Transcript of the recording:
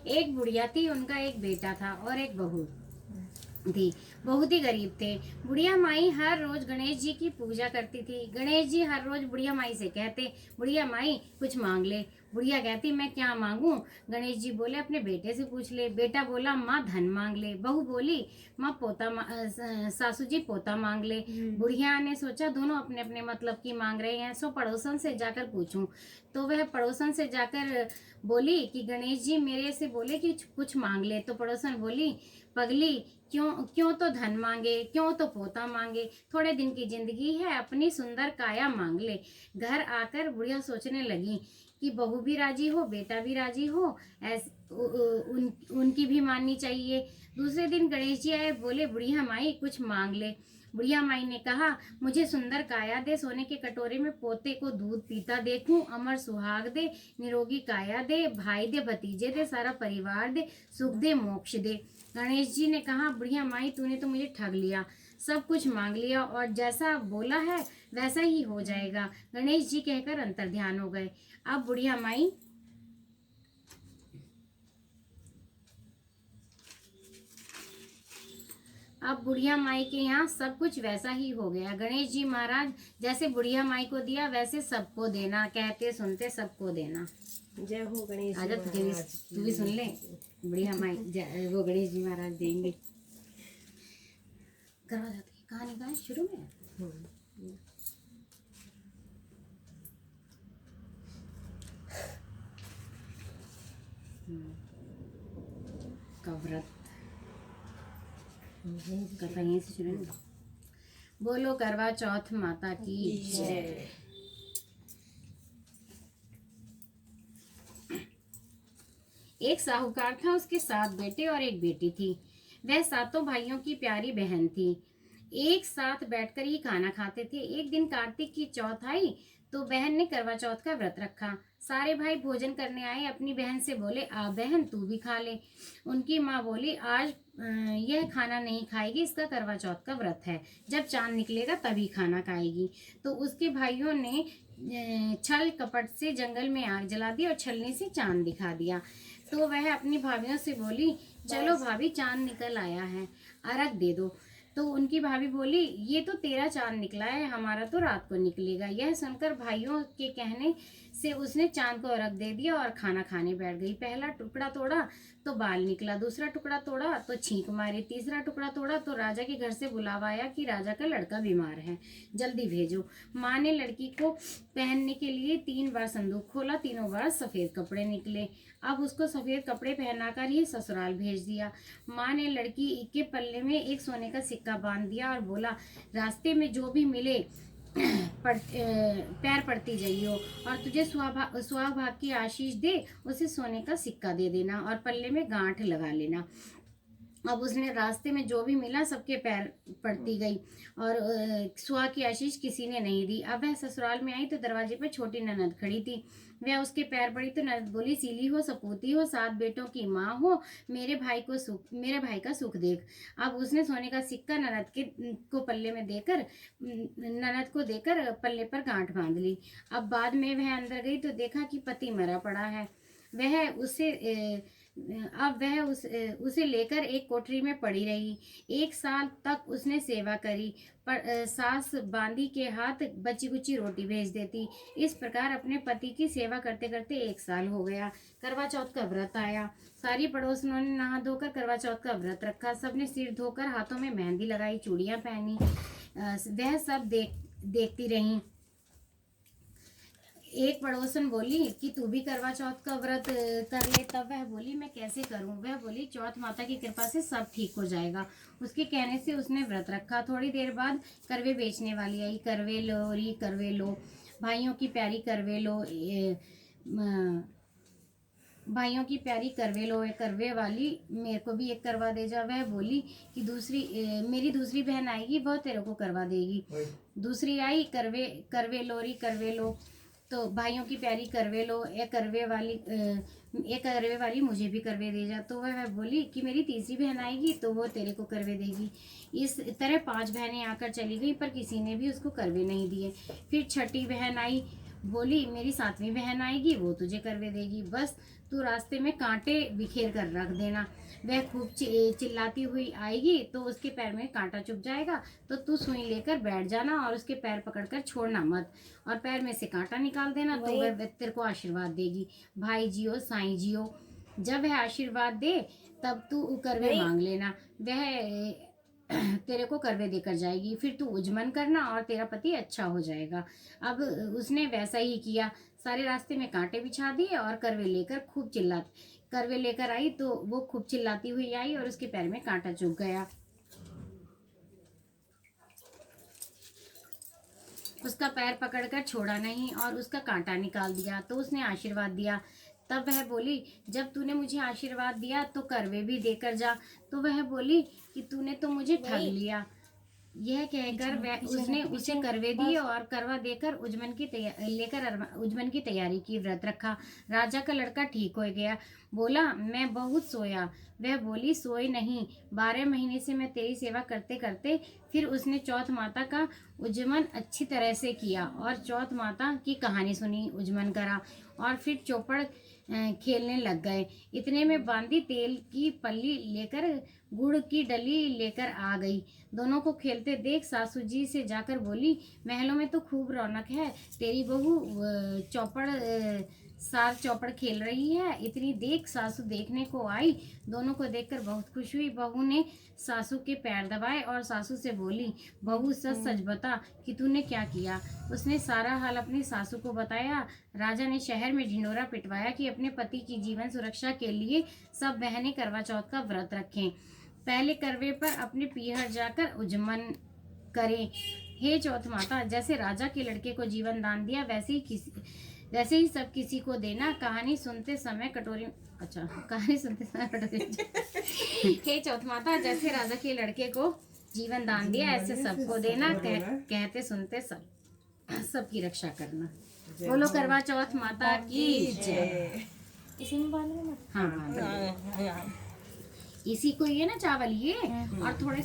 एक बुढ़िया थी, उनका एक बेटा था और एक बहू थी। बहुत ही गरीब थे। बुढ़िया माई हर रोज गणेश जी की पूजा करती थी। गणेश जी हर रोज बुढ़िया माई से कहते, बुढ़िया माई कुछ मांग ले। बुढ़िया कहती, मैं क्या मांगू? गणेश जी बोले, अपने बेटे से पूछ ले। बेटा बोला, माँ धन मांग ले। बहू बोली, माँ सासू जी पोता मांग ले। बुढ़िया ने सोचा दोनों अपने अपने मतलब की मांग रहे हैं, सो पड़ोसन से जाकर पूछूं। तो वह पड़ोसन से जाकर बोली कि गणेश जी मेरे से बोले कि कुछ मांग ले। तो पड़ोसन बोली, पगली, क्यों क्यों तो धन मांगे, क्यों तो पोता मांगे, थोड़े दिन की जिंदगी है, अपनी सुंदर काया मांग ले। घर आकर बुढ़िया सोचने लगी कि बहू भी राजी हो, बेटा भी राजी हो, उनकी भी माननी चाहिए। दूसरे दिन गणेश जी आए, बोले, बुढ़िया माई कुछ मांग ले। बुढ़िया माई ने कहा, मुझे सुंदर काया दे, सोने के कटोरे में पोते को दूध पीता देखूं, अमर सुहाग दे, निरोगी काया दे, भाई दे, भतीजे दे, सारा परिवार दे, सुख दे, मोक्ष दे। गणेश जी ने कहा, बुढ़िया माई तूने तो मुझे ठग लिया, सब कुछ मांग लिया और जैसा बोला है वैसा ही हो जाएगा। गणेश जी कहकर अंतर ध्यान हो गए। अब बुढ़िया माई अब बुढ़िया माई के यहाँ सब कुछ वैसा ही हो गया। गणेश जी महाराज जैसे बुढ़िया माई को दिया वैसे सबको देना, कहते सुनते सबको देना। जय हो गणेश आजा तू भी सुन ले। बुढ़िया माई वो गणेश जी महाराज देंगे। करवा जाती है कहानी का शुरू में। का व्रत कथा यहीं से शुरू है। बोलो करवा चौथ माता की जय। एक साहूकार था, उसके 7 बेटे और एक बेटी थी। वह सातों भाइयों की प्यारी बहन थी। एक साथ बैठकर ही खाना खाते थे। एक दिन कार्तिक की चौथ आई तो बहन ने करवा चौथ का व्रत रखा। सारे भाई भोजन करने आए। अपनी बहन से बोले, आ बहन तू भी खा ले। उनकी माँ बोली, आज यह खाना नहीं खाएगी, इसका करवा चौथ का व्रत है, जब चांद निकलेगा तभी खाना खाएगी। तो उसके भाइयों ने छल कपट से जंगल में आग जला दी और छलनी से चांद दिखा दिया। तो वह अपनी भाभियों से बोली, चलो भाभी चांद निकल आया है, अर्घ दे दो। तो उनकी भाभी बोली, ये तो तेरा चांद निकला है, हमारा तो रात को निकलेगा। यह सुनकर भाइयों के कहने से उसने चांद को अर्घ दे दिया और खाना खाने बैठ गई। पहला टुकड़ा तोड़ा तो बाल निकला, दूसरा टुकड़ा तोड़ा तो छींक मारी, तीसरा टुकड़ा तोड़ा तो राजा के घर से बुलावा आया कि राजा का लड़का बीमार है, जल्दी भेजो। माँ ने लड़की को पहनने के लिए 3 बार संदूक खोला, तीनों बार सफेद कपड़े निकले। अब उसको सफेद कपड़े पहनाकर ही ससुराल भेज दिया। माँ ने लड़की के पल्ले में एक सोने का सिक्का बांध दिया और बोला, रास्ते में जो भी मिले पैर पड़ती जाइयो और तुझे सुहाग की आशीष दे, उसे सोने का सिक्का दे देना और पल्ले में गांठ लगा लेना। अब उसने रास्ते में जो भी मिला सबके पैर पड़ती गई और सुहाग की आशीष किसी ने नहीं दी। अब वह ससुराल में आई तो दरवाजे पर छोटी ननद खड़ी थी। वह उसके पैर पड़ी तो ननद बोली, सीली हो, सपूती हो, 7 बेटों की माँ हो, मेरे भाई का सुख देख। अब उसने सोने का सिक्का ननद को पल्ले में देकर ननद को देकर पल्ले पर गांठ बांध ली। अब बाद में वह अंदर गई तो देखा कि पति मरा पड़ा है। वह उसे लेकर एक कोठरी में पड़ी रही। 1 साल तक उसने सेवा करी, पर सास बांदी के हाथ बची कुची रोटी भेज देती। इस प्रकार अपने पति की सेवा करते करते 1 साल हो गया। करवा चौथ का व्रत आया। सारी पड़ोसनों ने नहा धोकर करवा चौथ का व्रत रखा। सबने सिर धोकर हाथों में मेहंदी लगाई, चूड़ियां पहनी। वह सब देखती रही। एक पड़ोसन बोली कि तू भी करवा चौथ का व्रत कर ले। तब वह बोली, मैं कैसे करूं? वह बोली, चौथ माता की कृपा से सब ठीक हो जाएगा। उसके कहने से उसने व्रत रखा। थोड़ी देर बाद करवे बेचने वाली आई। करवे लो री, करवे लो, भाइयों की प्यारी करवे लो, भाइयों की प्यारी करवे लो, करवे वाली मेरे को भी एक करवा दे जा। वह बोली कि मेरी दूसरी बहन आएगी, वह तेरे को करवा देगी। दूसरी आई, करवे लोरी करवे लो, तो भाइयों की प्यारी करवे लो, एक करवे वाली मुझे भी करवे दे जा। तो वह बोली कि मेरी तीसरी बहन आएगी तो वो तेरे को करवे देगी। इस तरह 5 बहनें आकर चली गई पर किसी ने भी उसको करवे नहीं दिए। फिर छठी बहन आई, बोली मेरी सातवीं बहन आएगी, वो तुझे करवे देगी, बस तू रास्ते में कांटे बिखेर कर रख देना। वह खूब चिल्लाती हुई आएगी तो उसके पैर में कांटा चुभ जाएगा, तो तू सुई लेकर बैठ जाना और उसके पैर पकड़कर छोड़ना मत, और पैर में से कांटा निकाल देना, तो वह तेरे को आशीर्वाद देगी। भाई जियो साईं जियो। जब वह आशीर्वाद दे तब तू करवे मांग लेना, वह तेरे को करवे देकर जाएगी, फिर तू उजमन करना और तेरा पति अच्छा हो जाएगा। अब उसने वैसा ही किया, सारे रास्ते में कांटे बिछा दिए और करवे लेकर आई तो वो खूब चिल्लाती हुई आई और उसके पैर में कांटा चुभ गया। उसका पैर पकड़कर छोड़ा नहीं और उसका कांटा निकाल दिया, तो उसने आशीर्वाद दिया। तब वह बोली जब तूने मुझे आशीर्वाद दिया तो करवे भी देकर जा। तो वह बोली कि तूने तो मुझे ठग लिया। यह कहकर वह उसने उसे करवे दिए और करवा देकर उजमन की तैयारी की, व्रत रखा। राजा का लड़का ठीक हो गया, बोला मैं बहुत सोया। वह बोली सोई नहीं, 12 महीने से मैं तेरी सेवा करते करते। फिर उसने चौथ माता का उजमन अच्छी तरह से किया और चौथ माता की कहानी सुनी, उजमन करा और फिर चौपड़ खेलने लग गए। इतने में बांदी तेल की पल्ली लेकर गुड़ की डली लेकर आ गई। दोनों को खेलते देख सासू जी से जाकर बोली महलों में तो खूब रौनक है, तेरी बहू चौपड़ खेल रही है। इतनी देख सासू देखने को आई, दोनों को देखकर बहुत खुश हुई। बहू ने सासू के पैर दबाए और सासू से बोली बहू सच सच बता कि तूने क्या किया। उसने सारा हाल अपनी सासू को बताया। राजा ने शहर में ढिंडोरा पिटवाया कि अपने पति की जीवन सुरक्षा के लिए सब बहनें करवा चौथ का व्रत रखें, पहले करवे पर अपने पीहर जाकर उजमन करें। हे चौथ माता, जैसे राजा के लड़के को जीवन दान दिया वैसे ही सब किसी को देना। कहानी सुनते समय कटोरी हे चौथ माता, जैसे राजा के लड़के को जीवन दान दिया ऐसे सबको देना। कहते सुनते सबकी रक्षा करना। बोलो करवा चौथ माता की जय। इसी में बांध हाँ, इसी को ये ना चावल ये और थोड़े से